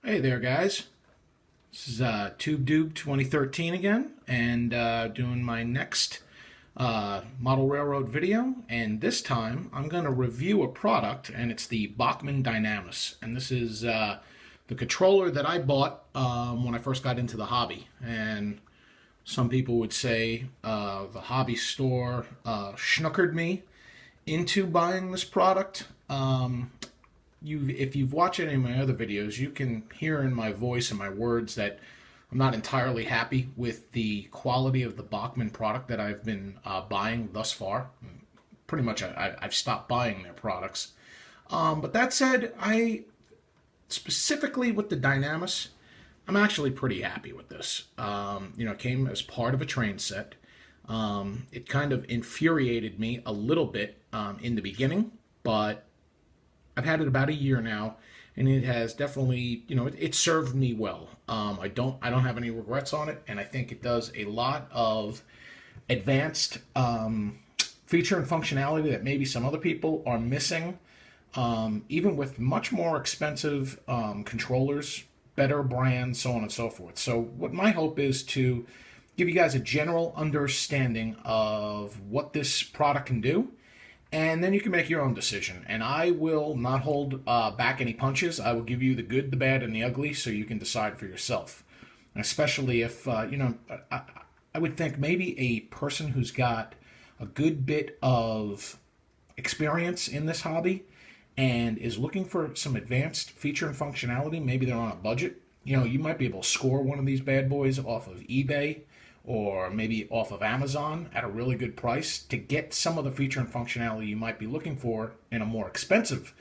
Hey there, guys. This is TubeDube 2013 again, and doing my next model railroad video. And this time, I'm going to review a product, and it's the Bachmann Dynamis. And this is the controller that I bought when I first got into the hobby. And some people would say the hobby store schnookered me into buying this product. If you've watched any of my other videos, you can hear in my voice and my words that I'm not entirely happy with the quality of the Bachmann product that I've been buying thus far. Pretty much I've stopped buying their products. But that said, specifically with the Dynamis, I'm actually pretty happy with this. It came as part of a train set. It kind of infuriated me a little bit in the beginning, but I've had it about a year now, and it has definitely, it served me well. I don't have any regrets on it, and I think it does a lot of advanced feature and functionality that maybe some other people are missing, even with much more expensive controllers, better brands, so on and so forth. So what my hope is to give you guys a general understanding of what this product can do, and then you can make your own decision. And I will not hold back any punches. I will give you the good, the bad, and the ugly so you can decide for yourself. And especially if, I would think maybe a person who's got a good bit of experience in this hobby and is looking for some advanced feature and functionality, maybe they're on a budget, you might be able to score one of these bad boys off of eBay or maybe off of Amazon at a really good price to get some of the feature and functionality you might be looking for in a more expensive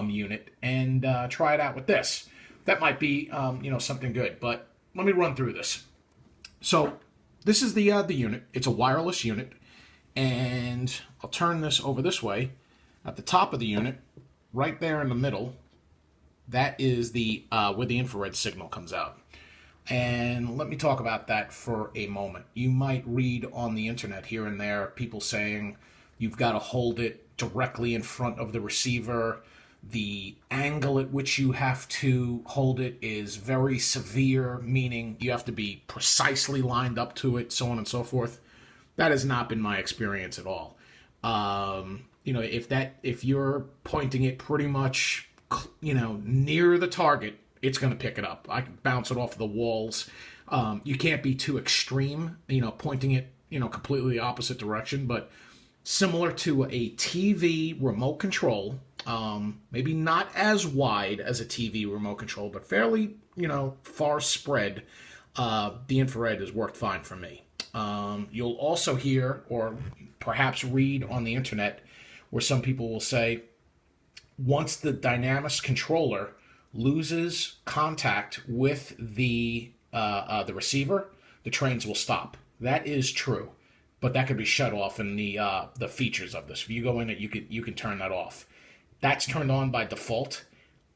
unit, and try it out with this. That might be something good, but let me run through this. So this is the unit. It's a wireless unit, and I'll turn this over this way. At the top of the unit, right there in the middle, that is the where the infrared signal comes out. And let me talk about that for a moment. You might read on the internet here and there people saying you've got to hold it directly in front of the receiver. The angle at which you have to hold it is very severe, meaning you have to be precisely lined up to it, so on and so forth. That has not been my experience at all. If you're pointing it pretty much, near the target, it's going to pick it up. I can bounce it off the walls. You can't be too extreme, pointing it, completely the opposite direction, but similar to a TV remote control, maybe not as wide as a TV remote control, but fairly, far spread, the infrared has worked fine for me. You'll also hear or perhaps read on the internet where some people will say, once the Dynamis controller loses contact with the receiver, the trains will stop. That is true, but that could be shut off in the features of this. If you go in it, you can turn that off. That's turned on by default.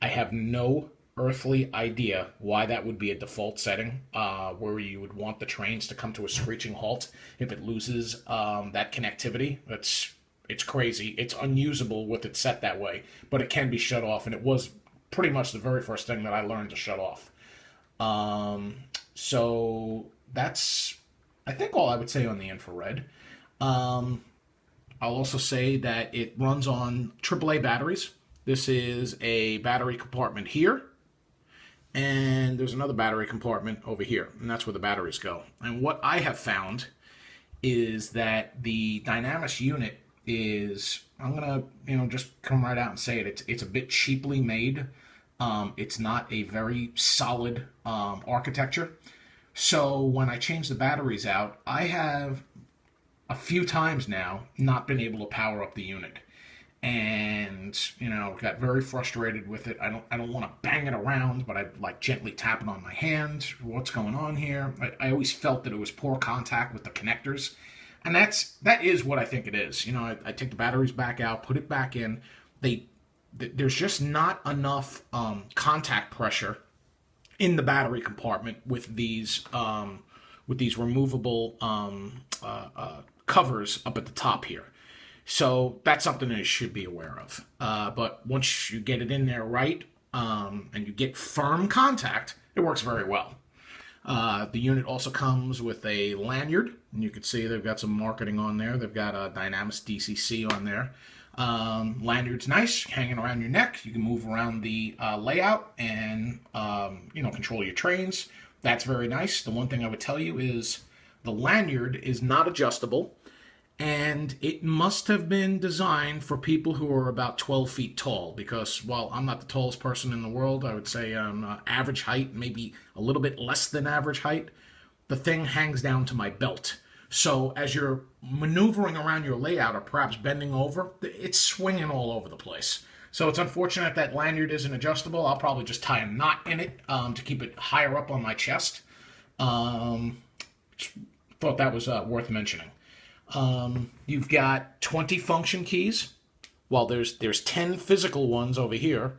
I have no earthly idea why that would be a default setting, where you would want the trains to come to a screeching halt if it loses that connectivity. It's crazy. It's unusable with it set that way, but it can be shut off, and it was pretty much the very first thing that I learned to shut off. So that's, I think, all I would say on the infrared. I'll also say that it runs on AAA batteries. This is a battery compartment here, and there's another battery compartment over here, and that's where the batteries go. And what I have found is that the Dynamis unit is, I'm gonna just come right out and say it, it's a bit cheaply made. It's not a very solid architecture. So when I change the batteries out, I have a few times now not been able to power up the unit, and got very frustrated with it. I don't want to bang it around, but I like gently tap it on my hand. What's going on here? I always felt that it was poor contact with the connectors. And that is what I think it is. I take the batteries back out, put it back in. There's just not enough contact pressure in the battery compartment with these removable covers up at the top here. So that's something that you should be aware of. But once you get it in there right, and you get firm contact, it works very well. The unit also comes with a lanyard, and you can see they've got some marketing on there. They've got a Dynamis DCC on there. Lanyard's nice, hanging around your neck. You can move around the layout and control your trains. That's very nice. The one thing I would tell you is the lanyard is not adjustable, and it must have been designed for people who are about 12 feet tall, because while I'm not the tallest person in the world, I would say I'm average height, maybe a little bit less than average height, the thing hangs down to my belt. So as you're maneuvering around your layout or perhaps bending over, it's swinging all over the place. So it's unfortunate that lanyard isn't adjustable. I'll probably just tie a knot in it to keep it higher up on my chest. Thought that was worth mentioning. You've got 20 function keys. Well, there's 10 physical ones over here.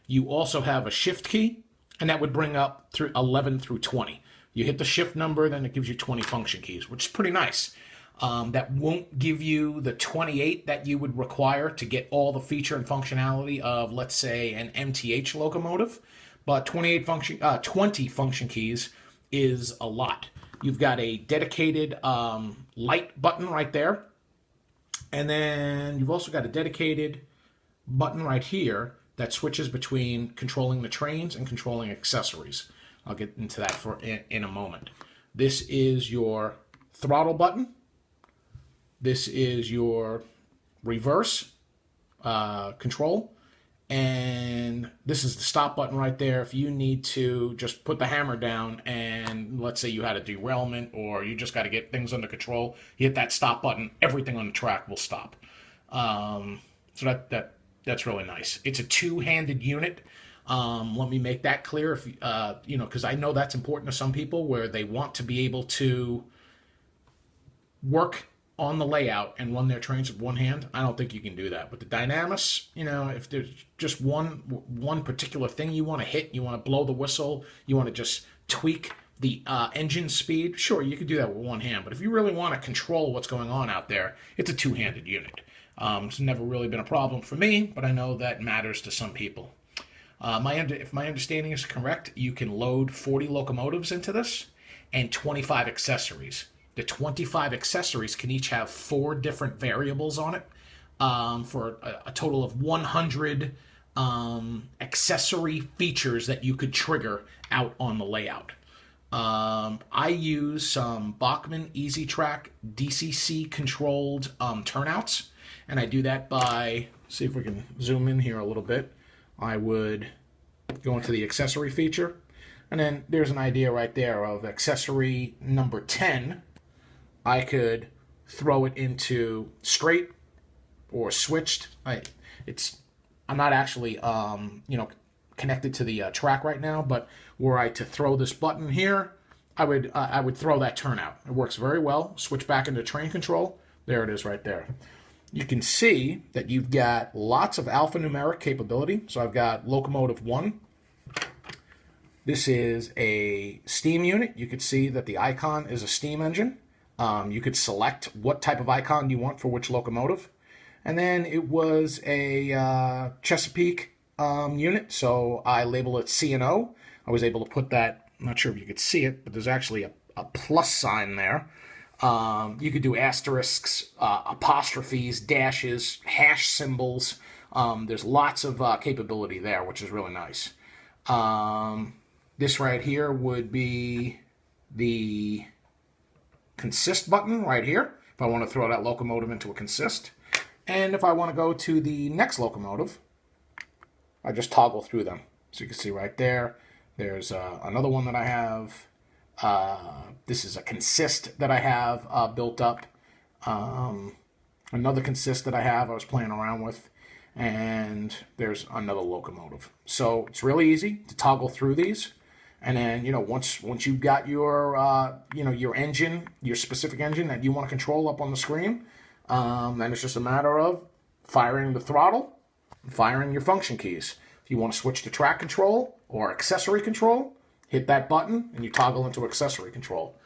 You also have a shift key, and that would bring up through 11 through 20. You hit the shift number, then it gives you 20 function keys, which is pretty nice. That won't give you the 28 that you would require to get all the feature and functionality of, let's say, an MTH locomotive. But 20 function keys is a lot. You've got a dedicated light button right there. And then you've also got a dedicated button right here that switches between controlling the trains and controlling accessories. I'll get into that in a moment. This is your throttle button. This is your reverse control. And this is the stop button right there. If you need to just put the hammer down and let's say you had a derailment or you just got to get things under control, you hit that stop button, everything on the track will stop. So that's really nice. It's a two-handed unit. Let me make that clear, if because I know that's important to some people where they want to be able to work on the layout and run their trains with one hand. I don't think you can do that. With the Dynamis, if there's just one particular thing you want to hit, you want to blow the whistle, you want to just tweak the engine speed, sure, you could do that with one hand. But if you really want to control what's going on out there, it's a two-handed unit. It's never really been a problem for me, but I know that matters to some people. If my understanding is correct, you can load 40 locomotives into this and 25 accessories. The 25 accessories can each have 4 different variables on it for a total of 100 accessory features that you could trigger out on the layout. I use some Bachmann EasyTrack DCC controlled turnouts, and I do that by, see if we can zoom in here a little bit. I would go into the accessory feature, and then there's an idea right there of accessory number 10. I could throw it into straight or switched. I'm not actually connected to the track right now, but were I to throw this button here, I would throw that turnout. It works very well. Switch back into train control. There it is right there. You can see that you've got lots of alphanumeric capability. So I've got locomotive 1. This is a steam unit. You could see that the icon is a steam engine. You could select what type of icon you want for which locomotive. And then it was a Chesapeake unit, so I label it C&O. I was able to put that, I'm not sure if you could see it, but there's actually a plus sign there. You could do asterisks, apostrophes, dashes, hash symbols. There's lots of capability there, which is really nice. This right here would be the consist button right here, if I want to throw that locomotive into a consist. And if I want to go to the next locomotive, I just toggle through them. So you can see right there, there's another one that I have. This is a consist that I have built up. Another consist that I was playing around with. And there's another locomotive. So it's really easy to toggle through these. And then, once you've got your, your engine, your specific engine that you want to control up on the screen, then it's just a matter of firing the throttle, and firing your function keys. If you want to switch to track control or accessory control, hit that button and you toggle into accessory control.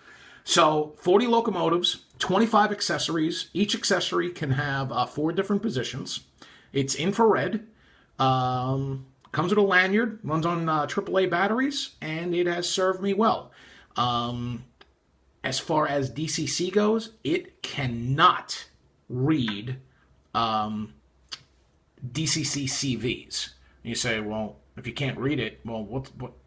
So 40 locomotives, 25 accessories. Each accessory can have 4 different positions. It's infrared. Comes with a lanyard, runs on AAA batteries, and it has served me well. As far as DCC goes, it cannot read DCC CVs. You say, well, if you can't read it, well,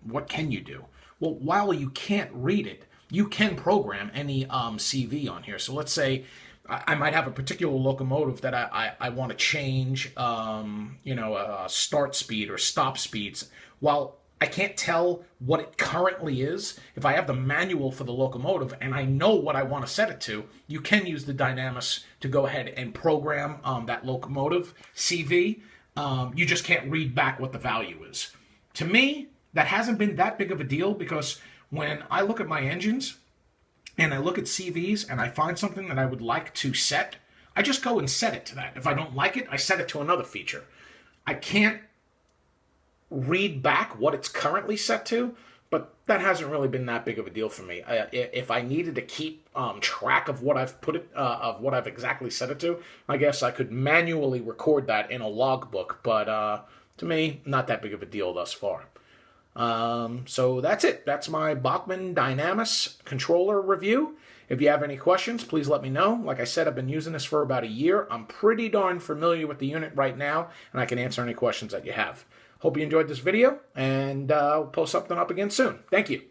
what can you do? Well, while you can't read it, you can program any CV on here. So let's say I might have a particular locomotive that I want to change, start speed or stop speeds. While I can't tell what it currently is, if I have the manual for the locomotive and I know what I want to set it to, you can use the Dynamis to go ahead and program that locomotive CV. You just can't read back what the value is. To me, that hasn't been that big of a deal, because when I look at my engines and I look at CVs and I find something that I would like to set, I just go and set it to that. If I don't like it, I set it to another feature. I can't read back what it's currently set to, but that hasn't really been that big of a deal for me. If I needed to keep track of what I've of what I've exactly set it to, I guess I could manually record that in a logbook. But to me, not that big of a deal thus far. So that's it. That's my Bachmann Dynamis controller review. If you have any questions, please let me know. Like I said, I've been using this for about a year. I'm pretty darn familiar with the unit right now, and I can answer any questions that you have. Hope you enjoyed this video, and I'll post something up again soon. Thank you.